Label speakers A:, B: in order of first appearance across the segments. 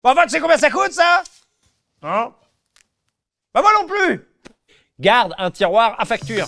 A: Bah, enfin, tu sais combien ça coûte, ça? Hein? Bah, moi non plus!
B: Garde un tiroir à facture.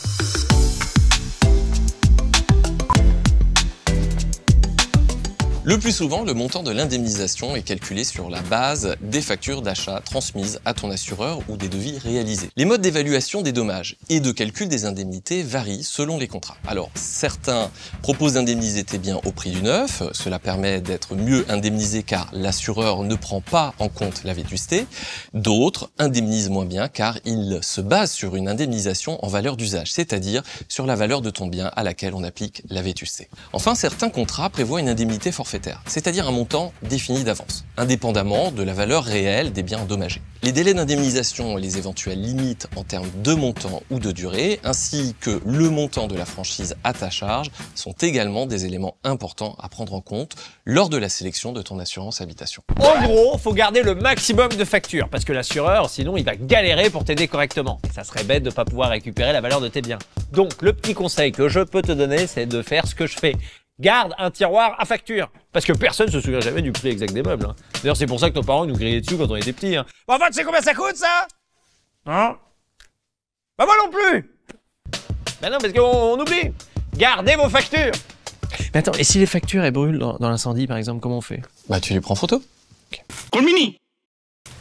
C: Le plus souvent, le montant de l'indemnisation est calculé sur la base des factures d'achat transmises à ton assureur ou des devis réalisés. Les modes d'évaluation des dommages et de calcul des indemnités varient selon les contrats. Alors, certains proposent d'indemniser tes biens au prix du neuf. Cela permet d'être mieux indemnisé car l'assureur ne prend pas en compte la vétusté. D'autres indemnisent moins bien car ils se basent sur une indemnisation en valeur d'usage, c'est-à-dire sur la valeur de ton bien à laquelle on applique la vétusté. Enfin, certains contrats prévoient une indemnité forfaitaire, c'est-à-dire un montant défini d'avance, indépendamment de la valeur réelle des biens endommagés. Les délais d'indemnisation et les éventuelles limites en termes de montant ou de durée, ainsi que le montant de la franchise à ta charge, sont également des éléments importants à prendre en compte lors de la sélection de ton assurance habitation.
B: En gros, faut garder le maximum de factures, parce que l'assureur, sinon, il va galérer pour t'aider correctement. Ça serait bête de pas pouvoir récupérer la valeur de tes biens. Donc, le petit conseil que je peux te donner, c'est de faire ce que je fais. Garde un tiroir à facture. Parce que personne se souvient jamais du prix exact des meubles. D'ailleurs, c'est pour ça que nos parents nous grillaient dessus quand on était petits.
A: Bah, enfin, tu sais combien ça coûte, ça? Hein? Bah, moi non plus!
B: Ben non, parce qu'on oublie. Gardez vos factures.
D: Mais attends, et si les factures elles brûlent dans l'incendie par exemple, comment on fait?
C: Bah tu les prends photo.
E: Colmini!